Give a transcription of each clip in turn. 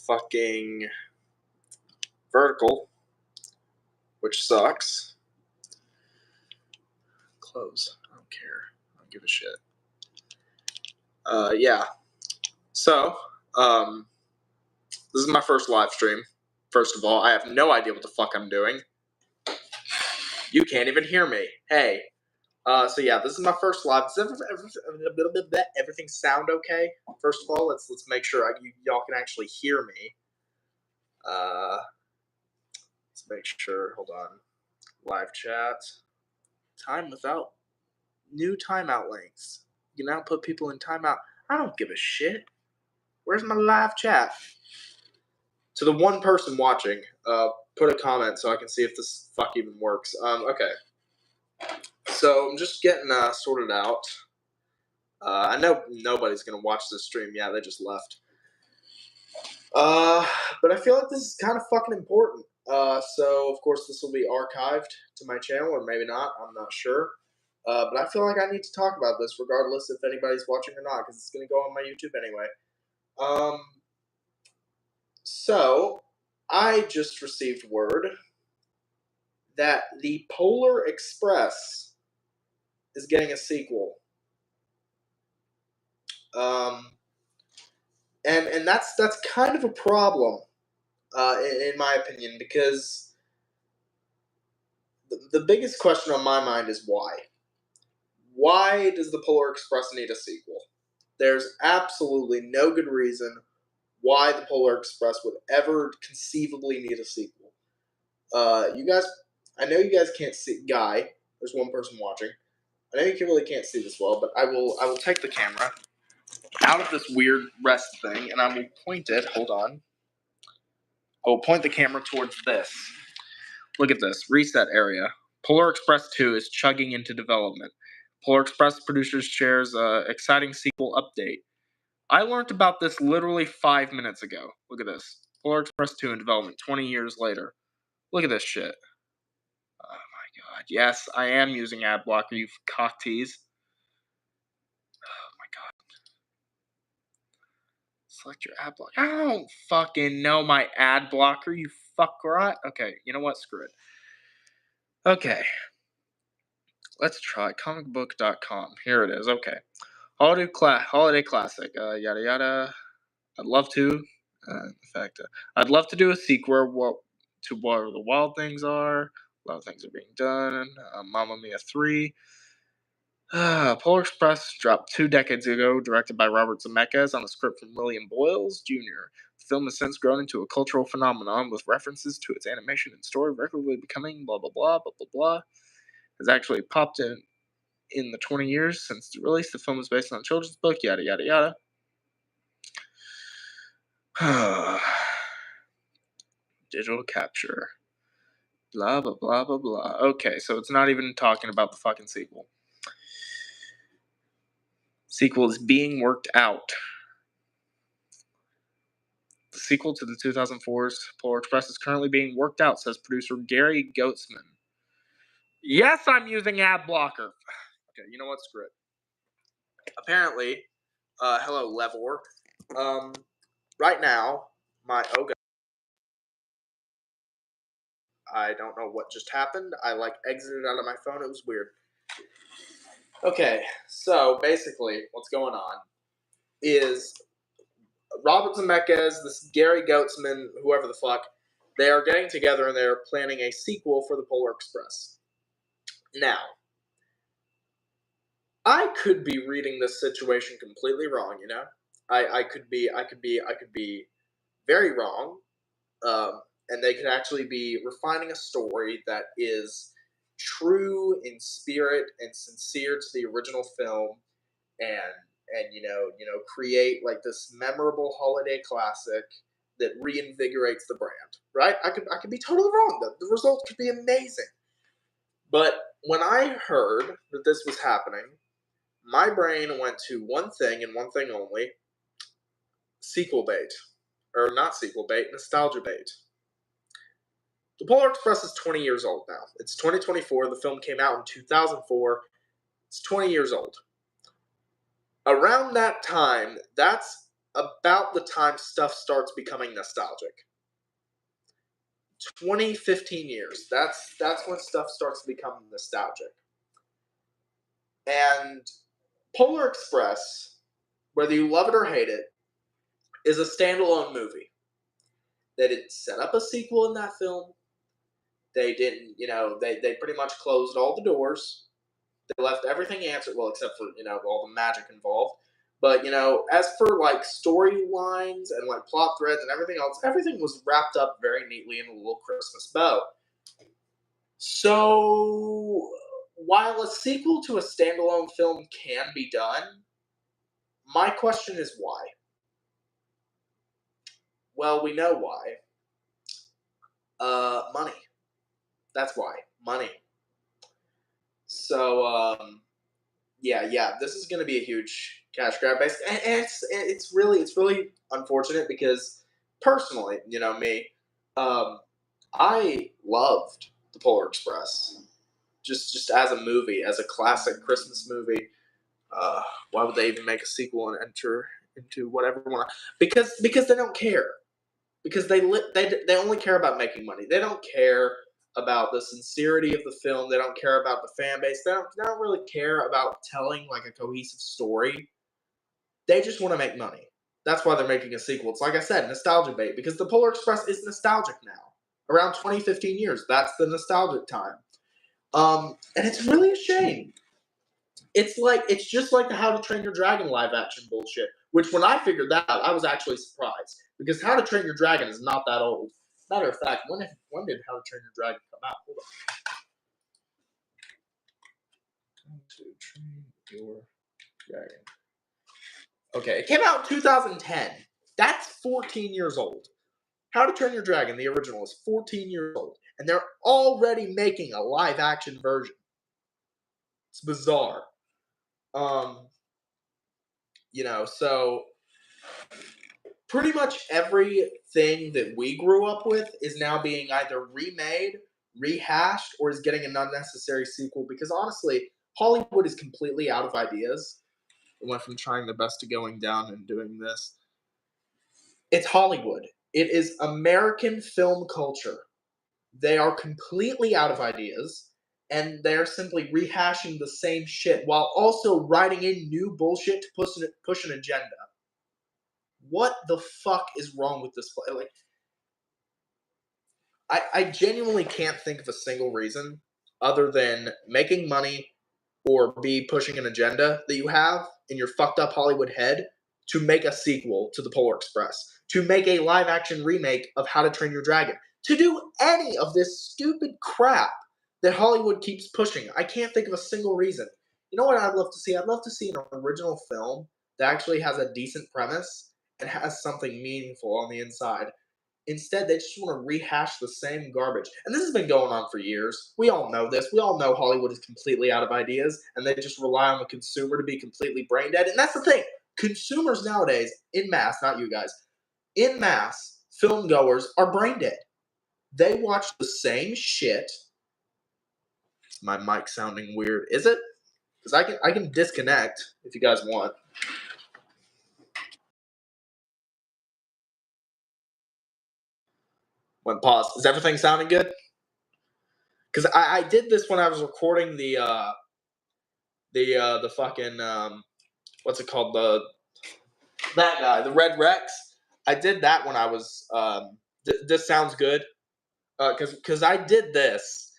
fucking vertical, which sucks. Close. I don't care. I don't give a shit. Yeah. So, this is my first live stream. First of all, I have no idea what the fuck I'm doing. You can't even hear me. Hey. So yeah, this is my first live. Does everything sound okay? First of all, let's make sure y'all can actually hear me. Let's make sure. Hold on. Live chat. Time without new timeout lengths. You can now put people in timeout. I don't give a shit. Where's my live chat? To the one person watching, put a comment so I can see if this fuck even works. Okay. So I'm just getting sorted out. I know nobody's gonna watch this stream. Yeah, they just left. But I feel like this is kind of fucking important. So of course this will be archived to my channel, or maybe not. I'm not sure. But I feel like I need to talk about this, regardless if anybody's watching or not, because it's gonna go on my YouTube anyway. So I just received word that the Polar Express is getting a sequel. And that's kind of a problem, in my opinion, because the biggest question on my mind is why. Why does the Polar Express need a sequel? There's absolutely no good reason why the Polar Express would ever conceivably need a sequel. You guys, I know you guys can't see. Guy, there's one person watching. I know you really can't see this well, but I will take the camera out of this weird rest thing, and I will point it. Hold on. I will point the camera towards this. Look at this. Reset area. Polar Express 2 is chugging into development. Polar Express producers shares exciting sequel update. I learned about this literally 5 minutes ago. Look at this. Polar Express 2 in development 20 years later. Look at this shit. Oh my god. Yes, I am using ad blocker, you cock tease. Oh my god. Select your ad blocker. I don't fucking know my ad blocker, you fuckrot. Okay, you know what? Screw it. Okay. Let's try comicbook.com. Here it is. Okay. Holiday classic. Yada yada. I'd love to. In fact, I'd love to do a sequel to Where the Wild Things Are. A lot of things are being done. Mamma Mia 3. Polar Express dropped 2 decades ago, directed by Robert Zemeckis on a script from William Boyles Jr. The film has since grown into a cultural phenomenon with references to its animation and story regularly becoming blah blah blah blah blah blah. Has actually popped in the 20 years since the release. The film is based on a children's book, yada yada yada. Digital capture. Blah, blah, blah, blah, blah. Okay, so it's not even talking about the fucking sequel. Sequel is being worked out. The sequel to the 2004's Polar Express is currently being worked out, says producer Gary Goetzman. Yes, I'm using ad blocker. Okay, you know what? Screw it. Apparently, hello, Levor. Right now, oh god. I don't know what just happened. I exited out of my phone. It was weird. Okay, so basically, what's going on is Robert Zemeckis, this Gary Goetzman, whoever the fuck, they are getting together and they're planning a sequel for the Polar Express. Now, I could be reading this situation completely wrong, you know? I could be very wrong, and they could actually be refining a story that is true in spirit and sincere to the original film, and create this memorable holiday classic that reinvigorates the brand. Right? I could be totally wrong. The result could be amazing. But when I heard that this was happening, my brain went to one thing and one thing only: sequel bait. Or not sequel bait, nostalgia bait. The Polar Express is 20 years old now. It's 2024. The film came out in 2004. It's 20 years old. Around that time, that's about the time stuff starts becoming nostalgic. 20, 15 years. That's when stuff starts to become nostalgic. And Polar Express, whether you love it or hate it, is a standalone movie. They didn't set up a sequel in that film. They didn't, they pretty much closed all the doors. They left everything answered, well, except for, all the magic involved. But, as for like storylines and like plot threads and everything else, everything was wrapped up very neatly in a little Christmas bow. So, while a sequel to a standalone film can be done, my question is why? Well, we know why. Money. That's why. Money. So, yeah, this is going to be a huge cash grab. And it's really unfortunate because personally, me, I loved the Polar Express. Just as a movie, as a classic Christmas movie. Why would they even make a sequel and enter into whatever one? Because they don't care. Because they only care about making money. They don't care about the sincerity of the film. They don't care about the fan base. They don't really care about telling like a cohesive story. They just want to make money. That's why they're making a sequel. It's like I said, nostalgia bait. Because the Polar Express is nostalgic now. Around 20, 15 years. That's the nostalgic time. And it's really a shame. It's just like the How to Train Your Dragon live action bullshit. Which when I figured that out, I was actually surprised because How to Train Your Dragon is not that old. Matter of fact, when did How to Train Your Dragon come out? Hold on. How to Train Your Dragon. Okay, it came out in 2010. That's 14 years old. How to Train Your Dragon, the original, is 14 years old, and they're already making a live action version. It's bizarre. So pretty much everything that we grew up with is now being either remade, rehashed, or is getting an unnecessary sequel because honestly, Hollywood is completely out of ideas. It went from trying their best to going down and doing this. It's Hollywood. It is American film culture. They are completely out of ideas, and they're simply rehashing the same shit while also writing in new bullshit to push an agenda. What the fuck is wrong with this? Like, I genuinely can't think of a single reason other than making money or be pushing an agenda that you have in your fucked up Hollywood head to make a sequel to the Polar Express, to make a live action remake of How to Train Your Dragon, to do any of this stupid crap that Hollywood keeps pushing. I can't think of a single reason. You know what I'd love to see? I'd love to see an original film that actually has a decent premise and has something meaningful on the inside. Instead, they just want to rehash the same garbage. And this has been going on for years. We all know this. We all know Hollywood is completely out of ideas, and they just rely on the consumer to be completely brain dead. And that's the thing. Consumers nowadays, in mass, not you guys, in mass, film goers are brain dead. They watch the same shit. Is my mic sounding weird? Is it? Because I can disconnect if you guys want. When pause. Is everything sounding good? Because I did this when I was recording the fucking what's it called, that guy, the Red Rex. I did that when I was this sounds good because I did this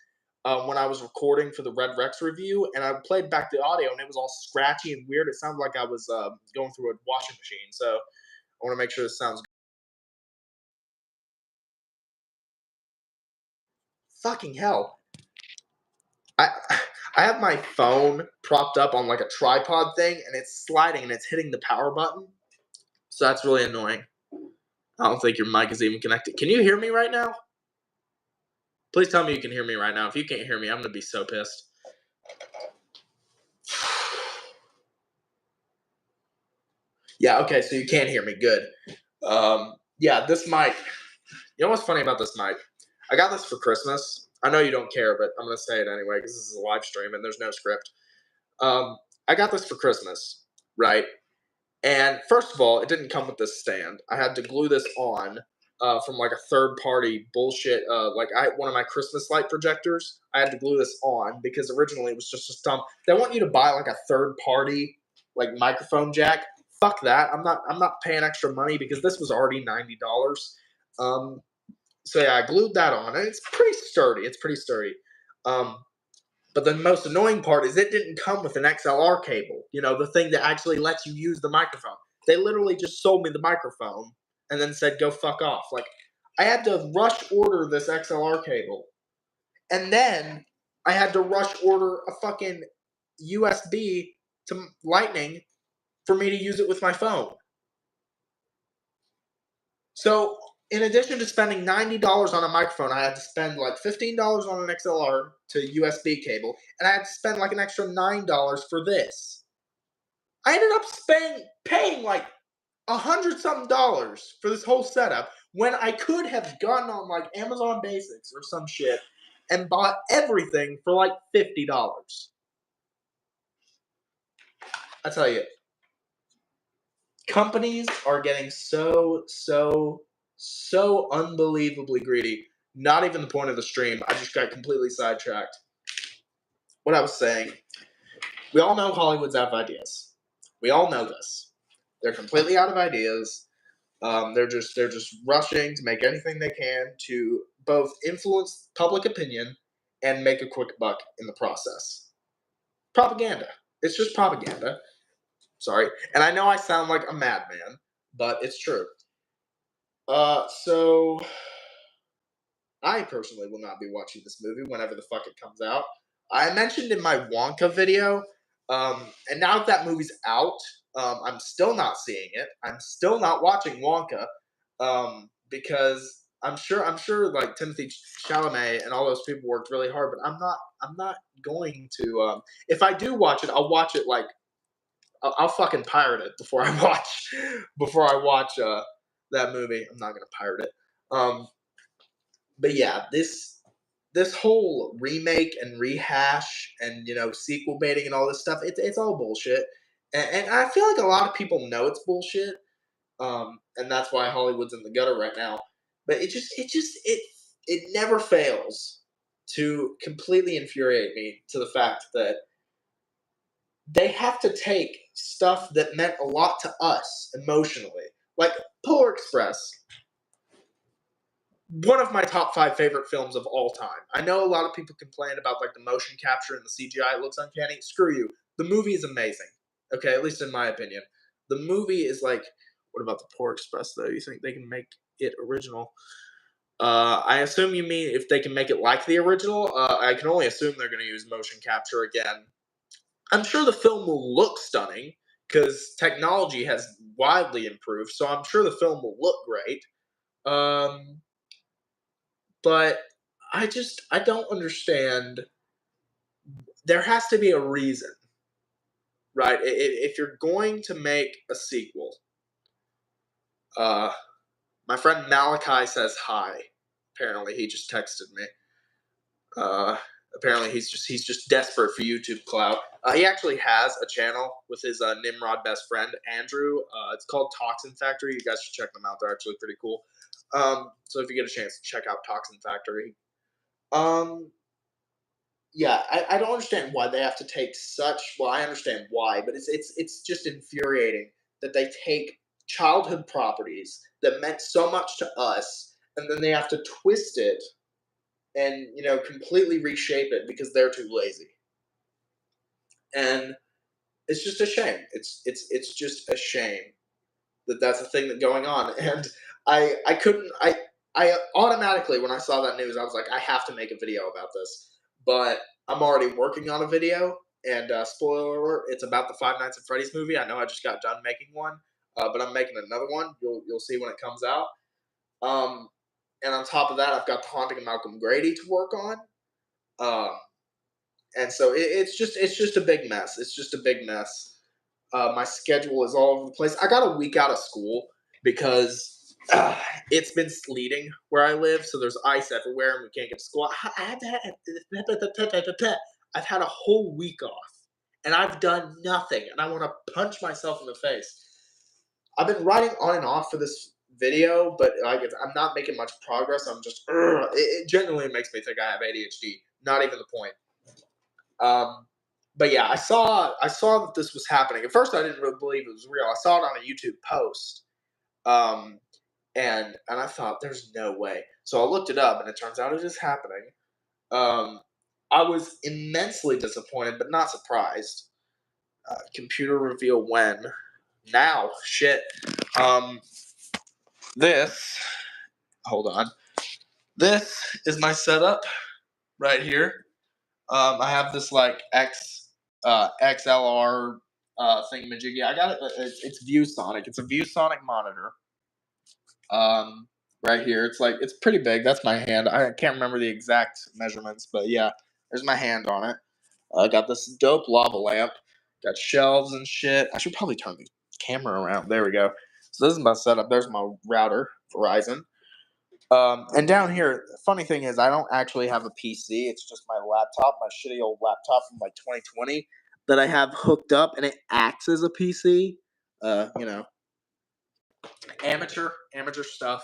when I was recording for the Red Rex review, and I played back the audio and it was all scratchy and weird. It sounded like I was going through a washing machine. So I want to make sure this sounds good. Fucking hell. I I have my phone propped up on like a tripod thing, and it's sliding and it's hitting the power button. So that's really annoying. I don't think your mic is even connected. Can you hear me right now? Please tell me you can hear me right now. If you can't hear me, I'm gonna be so pissed. Yeah, okay, so you can't hear me. Good. Yeah, this mic. You know what's funny about this mic? I got this for Christmas. I know you don't care, but I'm gonna say it anyway because this is a live stream and there's no script. I got this for Christmas, right? And first of all, it didn't come with this stand. I had to glue this on from like a third party bullshit. Like one of my Christmas light projectors. I had to glue this on because originally it was just a stump. They want you to buy like a third party like microphone jack. Fuck that. I'm not paying extra money because this was already $90. Um, so yeah, I glued that on, and it's pretty sturdy. It's pretty sturdy. Um, but the most annoying part is it didn't come with an XLR cable, the thing that actually lets you use the microphone. They literally just sold me the microphone and then said, go fuck off. Like, I had to rush order this XLR cable. And then I had to rush order a fucking USB to Lightning for me to use it with my phone. So, in addition to spending $90 on a microphone, I had to spend like $15 on an XLR to USB cable, and I had to spend like an extra $9 for this. I ended up paying like $100-something for this whole setup when I could have gone on like Amazon Basics or some shit and bought everything for like $50. I tell you, companies are getting so unbelievably greedy. Not even the point of the stream. I just got completely sidetracked. What I was saying, we all know Hollywood's out of ideas. We all know this. They're completely out of ideas. They're just rushing to make anything they can to both influence public opinion and make a quick buck in the process. Propaganda. It's just propaganda. Sorry. And I know I sound like a madman, but it's true. So I personally will not be watching this movie whenever the fuck it comes out. I mentioned in my Wonka video, and now that movie's out, I'm still not seeing it. I'm still not watching Wonka, because I'm sure like Timothy Chalamet and all those people worked really hard, but I'm not going to. If I do watch it, I'll watch it like I'll fucking pirate it before I watch that movie. I'm not gonna pirate it. But yeah, this whole remake and rehash and sequel baiting and all this stuff, it's all bullshit. And I feel like a lot of people know it's bullshit. And that's why Hollywood's in the gutter right now. But it never fails to completely infuriate me to the fact that they have to take stuff that meant a lot to us emotionally, like Polar Express, one of my top 5 favorite films of all time. I know a lot of people complain about like the motion capture and the CGI. It looks uncanny. Screw you. The movie is amazing. Okay, at least in my opinion. The movie is like, what about the Polar Express though? You think they can make it original? I assume you mean if they can make it like the original. I can only assume they're going to use motion capture again. I'm sure the film will look stunning because technology has widely improved. So I'm sure the film will look great. But I don't understand. There has to be a reason, right? If you're going to make a sequel, my friend Malachi says hi. Apparently, he just texted me. Apparently, he's just desperate for YouTube clout. He actually has a channel with his Nimrod best friend Andrew. It's called Toxin Factory. You guys should check them out. They're actually pretty cool. So if you get a chance, check out Toxin Factory. Yeah, I don't understand why they have to take such. Well, I understand why, but it's just infuriating that they take childhood properties that meant so much to us, and then they have to twist it and completely reshape it because they're too lazy. And it's just a shame. It's just a shame that that's a thing that's going on. And I couldn't I automatically when I saw that news I was like I have to make a video about this, but I'm already working on a video. And spoiler alert, it's about the Five Nights at Freddy's movie. I know I just got done making one, but I'm making another one. You'll see when it comes out. Um, and on top of that, I've got the Haunting of Malcolm Grady to work on. Um, and so it's just a big mess. It's just a big mess. My schedule is all over the place. I got a week out of school because it's been sleeting where I live, so there's ice everywhere, and we can't get to school. I've had a whole week off, and I've done nothing, and I want to punch myself in the face. I've been writing on and off for this video, but like I'm not making much progress. I'm just it genuinely makes me think I have ADHD. Not even the point. But yeah, I saw that this was happening. At first, I didn't really believe it was real. I saw it on a YouTube post, um, and I thought, "There's no way." So I looked it up, and it turns out it is happening. Um, I was immensely disappointed, but not surprised. Computer reveal when? Now, shit. Um, this. Hold on. This is my setup right here. I have this like XLR thingamajiggy. I got it. It's ViewSonic. It's a ViewSonic monitor. Um, right here. It's pretty big. That's my hand. I can't remember the exact measurements, but yeah, there's my hand on it. I got this dope lava lamp. Got shelves and shit. I should probably turn the camera around. There we go. So this is my setup. There's my router, Verizon. And down here, the funny thing is, I don't actually have a PC. It's just my laptop, my shitty old laptop from like 2020 that I have hooked up, and it acts as a PC. You know, amateur stuff,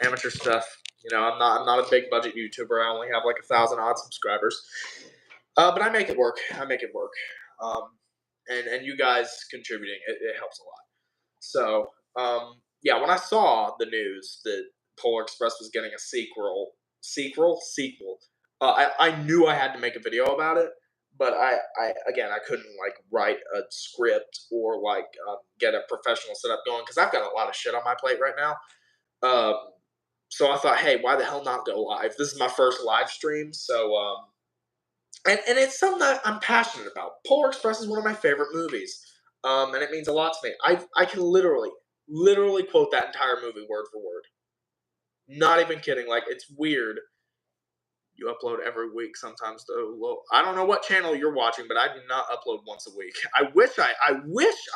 amateur stuff. You know, I'm not a big budget YouTuber. I only have like 1,000 odd subscribers, but I make it work. I make it work. Um, and you guys contributing, it helps a lot. So, yeah, when I saw the news that Polar Express was getting a sequel, I knew I had to make a video about it, but I couldn't like write a script or like get a professional setup going because I've got a lot of shit on my plate right now. Um, so I thought, hey, why the hell not go live? This is my first live stream, so and it's something that I'm passionate about. Polar Express is one of my favorite movies, and it means a lot to me. I can literally quote that entire movie word for word. Not even kidding. Like it's weird. You upload every week. Sometimes though, well, I don't know what channel you're watching, but I do not upload once a week. I wish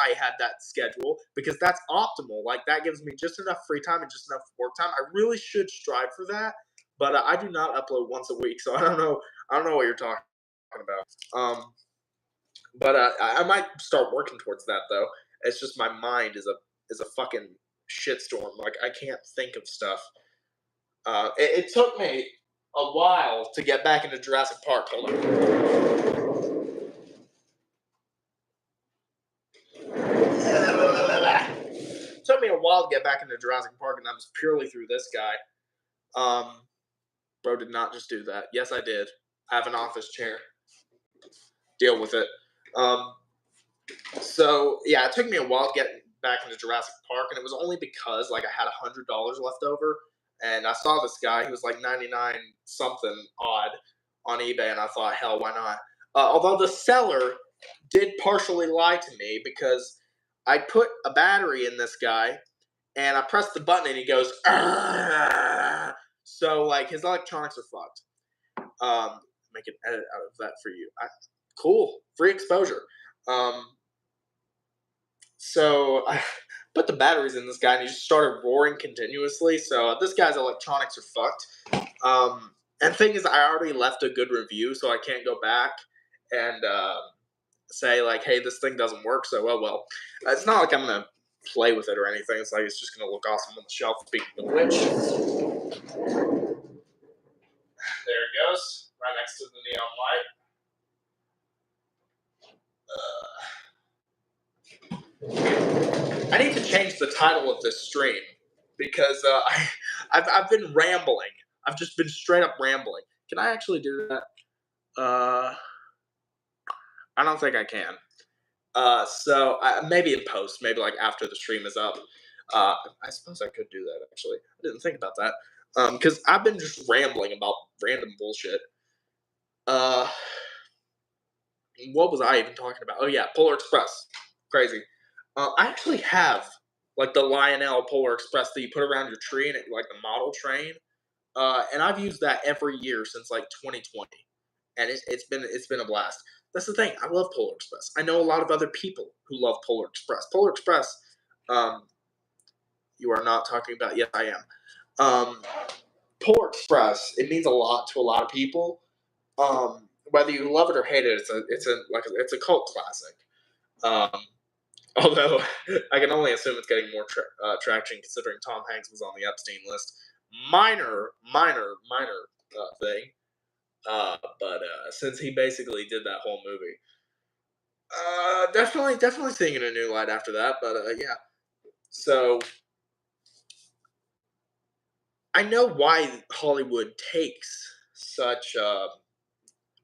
I had that schedule because that's optimal. Like that gives me just enough free time and just enough work time. I really should strive for that, but I do not upload once a week, so I don't know. I don't know what you're talking about. But I might start working towards that though. It's just my mind is a fucking shitstorm. Like I can't think of stuff. It took me a while to get back into Jurassic Park. Hold on. It took me a while to get back into Jurassic Park, and that was purely through this guy. Bro did not just do that. Yes, I did. I have an office chair. Deal with it. Um, So yeah, it took me a while to get back into Jurassic Park, and it was only because like I had $100 left over, and I saw this guy. He was like 99 something odd on eBay, and I thought, hell, why not? Although the seller did partially lie to me because I put a battery in this guy, and I pressed the button, and he goes, "Argh!" So like his electronics are fucked. Make an edit out of that for you. Cool, free exposure. Um, so I put the batteries in this guy, and he just started roaring continuously. So this guy's electronics are fucked. And thing is, I already left a good review, so I can't go back and say like, "Hey, this thing doesn't work." So well, it's not like I'm gonna play with it or anything. It's like it's just gonna look awesome on the shelf. Speaking of which, there it goes, right next to the neon light. I need to change the title of this stream because I've been rambling. I've just been straight up rambling. Can I actually do that? I don't think I can. So maybe in post, maybe like after the stream is up. I suppose I could do that actually. I didn't think about that because I've been just rambling about random bullshit. Uh, what was I even talking about? Oh yeah, Polar Express. Crazy. I actually have like the Lionel Polar Express that you put around your tree and it like the model train. And I've used that every year since like 2020, and it's been a blast. That's the thing. I love Polar Express. I know a lot of other people who love Polar Express. Polar Express. Um, you are not talking about. Yes, I am. Um, Polar Express. It means a lot to a lot of people. Whether you love it or hate it, it's a cult classic. Um, Although I can only assume it's getting more traction considering Tom Hanks was on the Epstein list. Minor thing. But since he basically did that whole movie, definitely seeing it in a new light after that. But yeah, so I know why Hollywood takes such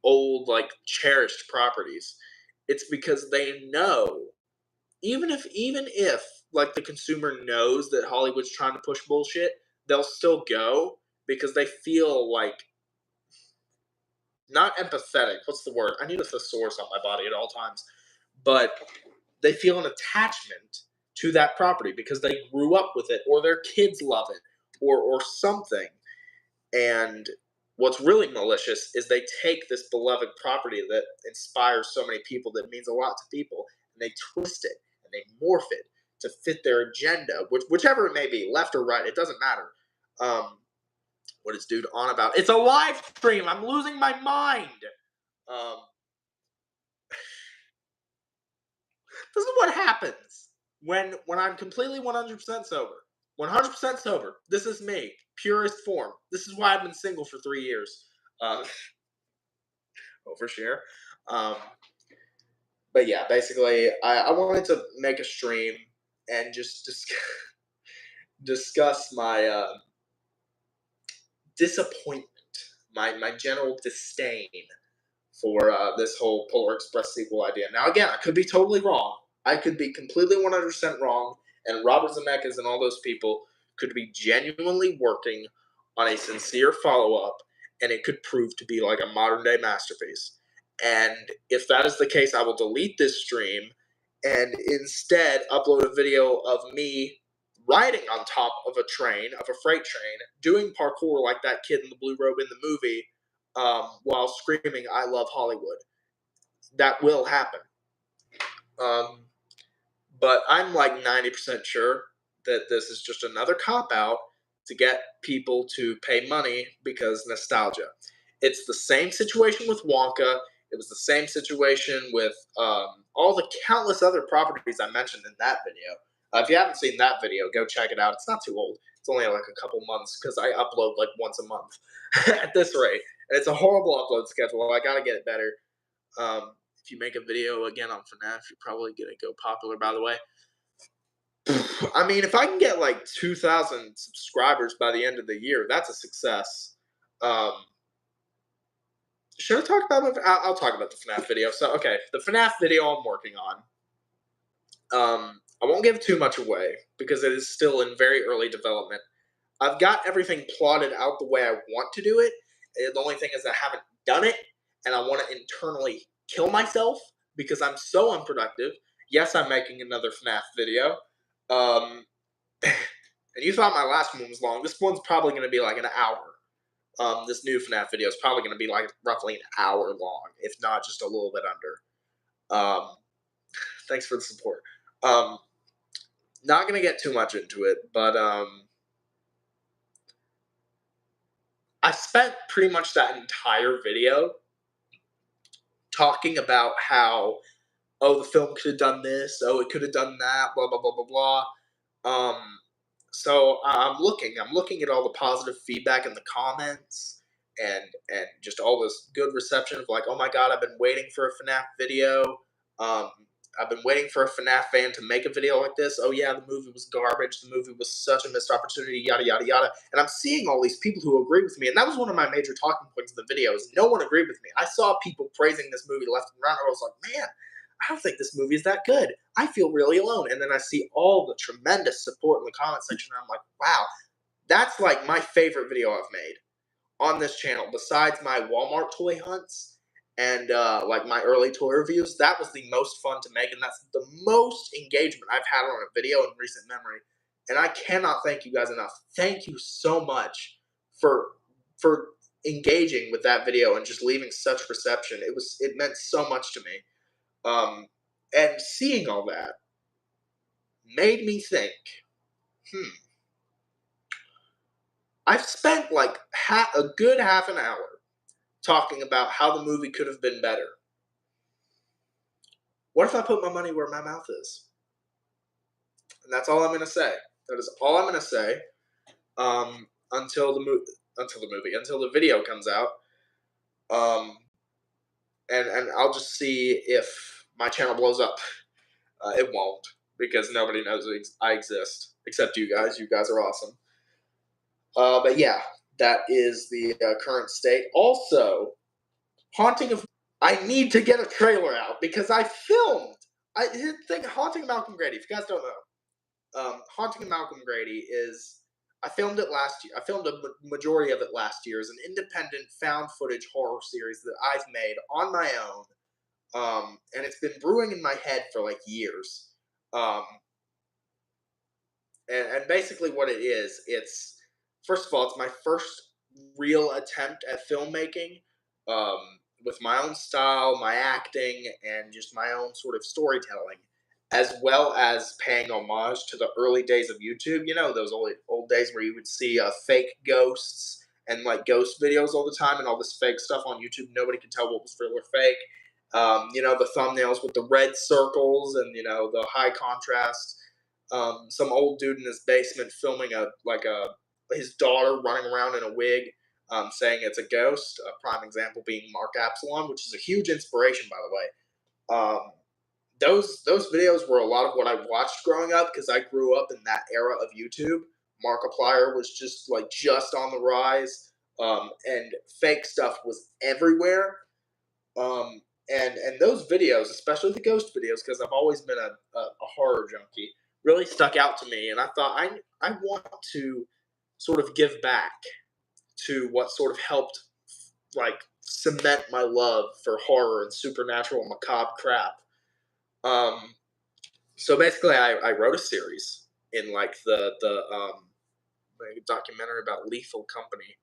old, like cherished properties. It's because they know, even if like the consumer knows that Hollywood's trying to push bullshit, they'll still go because they feel like not empathetic. What's the word? I need a thesaurus on my body at all times, but they feel an attachment to that property because they grew up with it, or their kids love it, or something. And what's really malicious is they take this beloved property that inspires so many people, that means a lot to people, and they twist it and they morph it to fit their agenda, whichever it may be, left or right, it doesn't matter. What is dude on about? It's a live stream. I'm losing my mind. Um, this is what happens when I'm completely 100% sober. 100% sober. This is me, purest form. This is why I've been single for 3 years. Overshare. Um, but yeah, basically, I wanted to make a stream and just discuss my disappointment, my general disdain for this whole Polar Express sequel idea. Now, again, I could be totally wrong. I could be completely 100% wrong, and Robert Zemeckis and all those people could be genuinely working on a sincere follow up, and it could prove to be like a modern day masterpiece. And if that is the case, I will delete this stream and instead upload a video of me riding on top of a train, of a freight train, doing parkour like that kid in the blue robe in the movie, while screaming, "I love Hollywood." That will happen. Um, but I'm like 90% sure that this is just another cop out to get people to pay money because nostalgia. It's the same situation with Wonka. It was the same situation with all the countless other properties I mentioned in that video. If you haven't seen that video, go check it out. It's not too old. It's only like a couple months because I upload like once a month at this rate. And it's a horrible upload schedule. I got to get it better. If you make a video again on FNAF, you're probably going to go popular, by the way. I mean, if I can get like 2,000 subscribers by the end of the year, that's a success. Um, should I talk about I'll talk about the FNAF video. So, okay, the FNAF video I'm working on. I won't give too much away because it is still in very early development. I've got everything plotted out the way I want to do it. The only thing is I haven't done it, and I want to internally kill myself because I'm so unproductive. Yes, I'm making another FNAF video. Um, and you thought my last one was long. This one's probably going to be like an hour. This new FNAF video is probably going to be like roughly an hour long, if not just a little bit under. Thanks for the support. Um, not going to get too much into it, but I spent pretty much that entire video talking about how, oh, the film could have done this, oh, it could have done that, blah blah blah blah blah. Um, so I'm looking at all the positive feedback in the comments, and just all this good reception of like, oh my god, I've been waiting for a FNAF video. Um, I've been waiting for a FNAF fan to make a video like this. Oh yeah, the movie was garbage. The movie was such a missed opportunity. Yada yada yada. And I'm seeing all these people who agree with me, and that was one of my major talking points in the video. Is no one agreed with me. I saw people praising this movie left and right. And I was like, man, I don't think this movie is that good. I feel really alone. And then I see all the tremendous support in the comment section, and I'm like, wow, that's like my favorite video I've made on this channel. Besides my Walmart toy hunts and like my early toy reviews, that was the most fun to make, and that's the most engagement I've had on a video in recent memory. And I cannot thank you guys enough. Thank you so much for for engaging with that video and just leaving such reception. It meant so much to me. Um, and seeing all that made me think, hmm, I've spent like a good half an hour talking about how the movie could have been better. What if I put my money where my mouth is? And that's all I'm gonna say. That is all I'm gonna say. Until the video comes out. Um, and I'll just see if my channel blows up. It won't, because nobody knows I exist except you guys. You guys are awesome. But yeah, that is the current state. Also, Haunting of I need to get a trailer out because I filmed. I think Haunting of Malcolm Grady. If you guys don't know, Haunting of Malcolm Grady is. I filmed it last year. I filmed a majority of it last year as an independent found footage horror series that I've made on my own. And it's been brewing in my head for like years. Um, and basically what it is, it's first of all, it's my first real attempt at filmmaking, um, with my own style, my acting, and just my own sort of storytelling, as well as paying homage to the early days of YouTube. You know, those old days where you would see fake ghosts and like ghost videos all the time, and all this fake stuff on YouTube. Nobody could tell what was real or fake. You know, the thumbnails with the red circles and, you know, the high contrast. Some old dude in his basement filming his daughter running around in a wig, saying it's a ghost. A prime example being Mark Absalon, which is a huge inspiration, by the way. Those videos were a lot of what I watched growing up because I grew up in that era of YouTube. Markiplier was just on the rise, and fake stuff was everywhere. Um, and those videos, especially the ghost videos, because I've always been a horror junkie, really stuck out to me. And I thought I want to sort of give back to what sort of helped like cement my love for horror and supernatural and macabre crap. Um, so basically, I wrote a series in like the documentary about Lethal Company.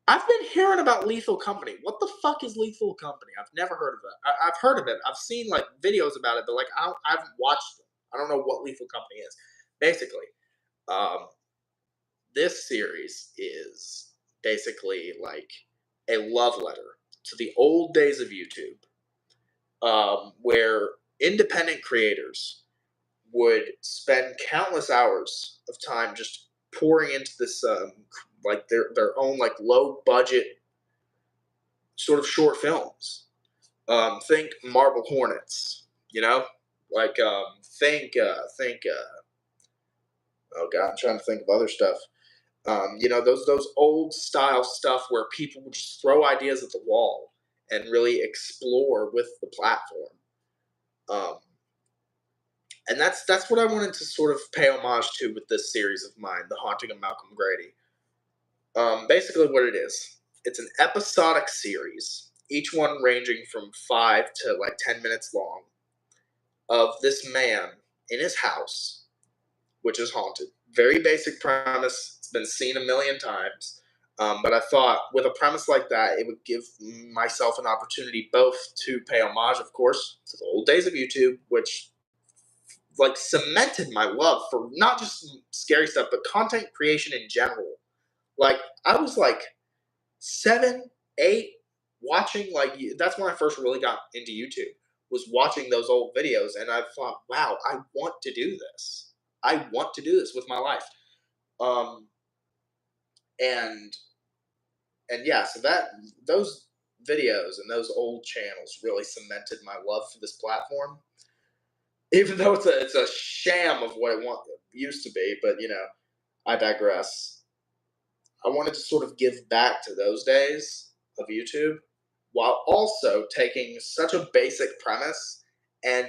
I've been hearing about Lethal Company. What the fuck is Lethal Company? I've never heard of it. I've heard of it. I've seen like videos about it, but like I haven't watched them. I don't know what Lethal Company is. Basically, um, this series is basically like a love letter to the old days of YouTube, where independent creators would spend countless hours of time just pouring into this like their own like low budget sort of short films. Think Marble Hornets, you know, like think. Oh God, I'm trying to think of other stuff. You know, those old style stuff where people would just throw ideas at the wall and really explore with the platform. Um, and that's what I wanted to sort of pay homage to with this series of mine, The Haunting of Malcolm Grady. Basically, what it is, it's an episodic series, each one ranging from 5 to like 10 minutes long, of this man in his house, which is haunted. Very basic premise. It's been seen a million times. But I thought with a premise like that, it would give myself an opportunity both to pay homage, of course, to the old days of YouTube, which like cemented my love for not just scary stuff, but content creation in general. Like I was like 7, 8, watching like that's when I first really got into YouTube. Was watching those old videos, and I thought, wow, I want to do this. I want to do this with my life. Um, and and yeah, so that those videos and those old channels really cemented my love for this platform. Even though it's a sham of what used to be, but you know, I digress. I wanted to sort of give back to those days of YouTube while also taking such a basic premise and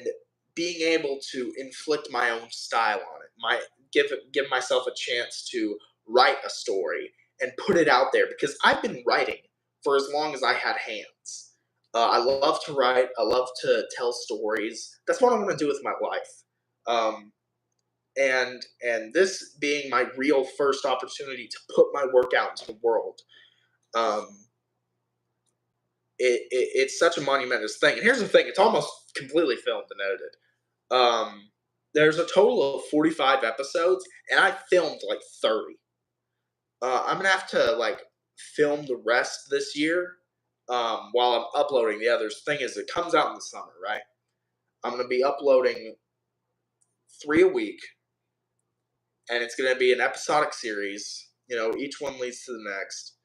being able to inflict my own style on it. Give myself a chance to write a story and put it out there because I've been writing for as long as I had hands. I love to write. I love to tell stories. That's what I want to do with my life. Um, and this being my real first opportunity to put my work out into the world, um, it's such a monumentous thing. And here's the thing: it's almost completely filmed and edited. There's a total of 45 episodes, and I filmed like 30. I'm gonna have to like film the rest this year, while I'm uploading the others. Thing is, it comes out in the summer, right? I'm gonna be uploading 3 a week and it's going to be an episodic series. Each one leads to the next,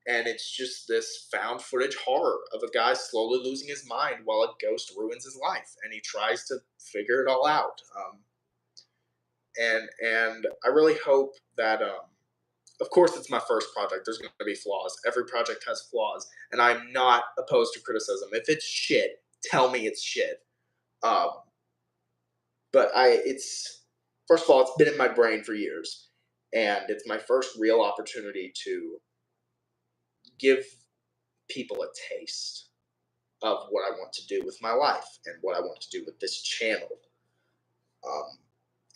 and it's just this found footage horror of a guy slowly losing his mind while a ghost ruins his life, and he tries to figure it all out. And I really hope that. Of course, it's my first project. There's going to be flaws. Every project has flaws, and I'm not opposed to criticism. If it's shit, tell me it's shit. Um, but it's first of all, it's been in my brain for years, and it's my first real opportunity to give people a taste of what I want to do with my life and what I want to do with this channel. Um,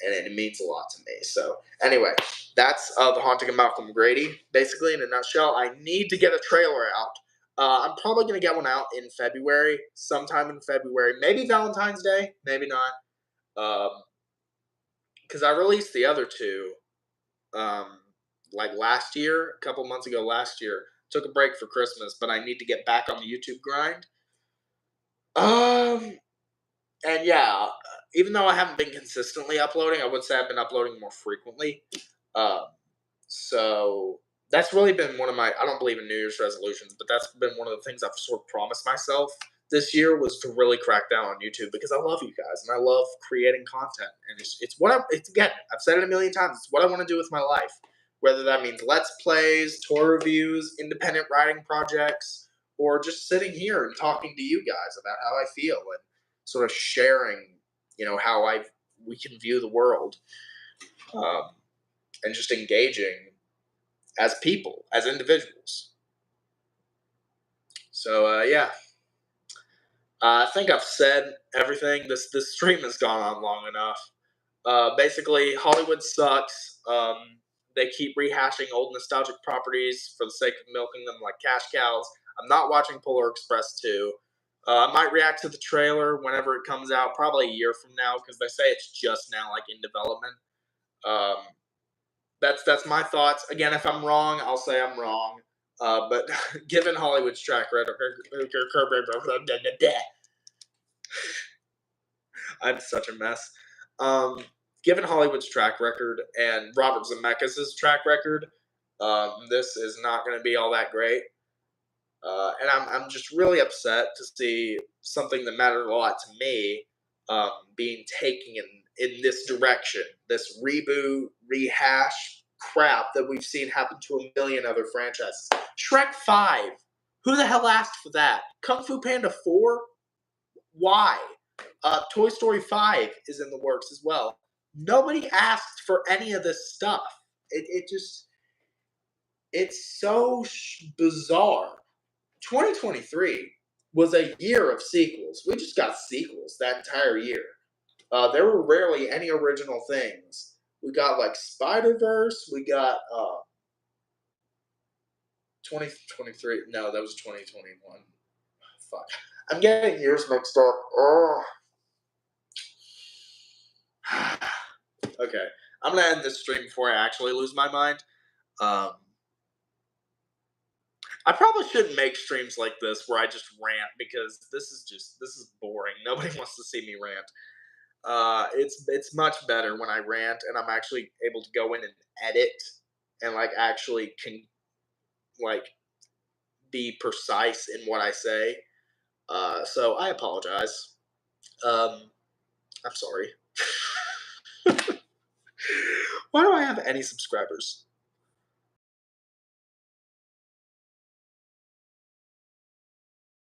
and it means a lot to me. So anyway, that's The Haunting of Malcolm Grady. Basically, in a nutshell, I need to get a trailer out. I'm probably going to get one out in February, sometime in February. Maybe Valentine's Day, maybe not. Because I released the other two like last year, a couple months ago last year. Took a break for Christmas, but I need to get back on the YouTube grind. And yeah, even though I haven't been consistently uploading, I would say I've been uploading more frequently. So that's really been one of my, I don't believe in New Year's resolutions, but that's been one of the things I've sort of promised myself this year, was to really crack down on YouTube, because I love you guys and I love creating content. And it's what it's again, I've said it a million times, it's what I want to do with my life. Whether that means Let's Plays, tour reviews, independent writing projects, or just sitting here and talking to you guys about how I feel and sort of sharing, how we can view the world, and just engaging as people, as individuals. So yeah, I think I've said everything. This stream has gone on long enough. Basically, Hollywood sucks. They keep rehashing old nostalgic properties for the sake of milking them like cash cows. I'm not watching Polar Express 2. I might react to the trailer whenever it comes out, probably a year from now, because they say it's just now, like, in development. That's my thoughts. Again, if I'm wrong, I'll say I'm wrong. But given Hollywood's track record, I'm such a mess. Given Hollywood's track record and Robert Zemeckis' track record, this is not going to be all that great. And I'm just really upset to see something that mattered a lot to me being taken in this direction. This reboot, rehash crap that we've seen happen to a million other franchises. Shrek 5. Who the hell asked for that? Kung Fu Panda 4? Why? Toy Story 5 is in the works as well. Nobody asked for any of this stuff. It's so bizarre. 2023 was a year of sequels. We just got sequels that entire year. There were rarely any original things. We got like Spider-Verse. We got 2023. No, that was 2021. Fuck. I'm getting years mixed up. Oh. Okay. I'm going to end this stream before I actually lose my mind. I probably shouldn't make streams like this where I just rant, because this is boring. Nobody wants to see me rant. It's much better when I rant and I'm actually able to go in and edit and like actually can like be precise in what I say. So I apologize. I'm sorry. Why do I have any subscribers?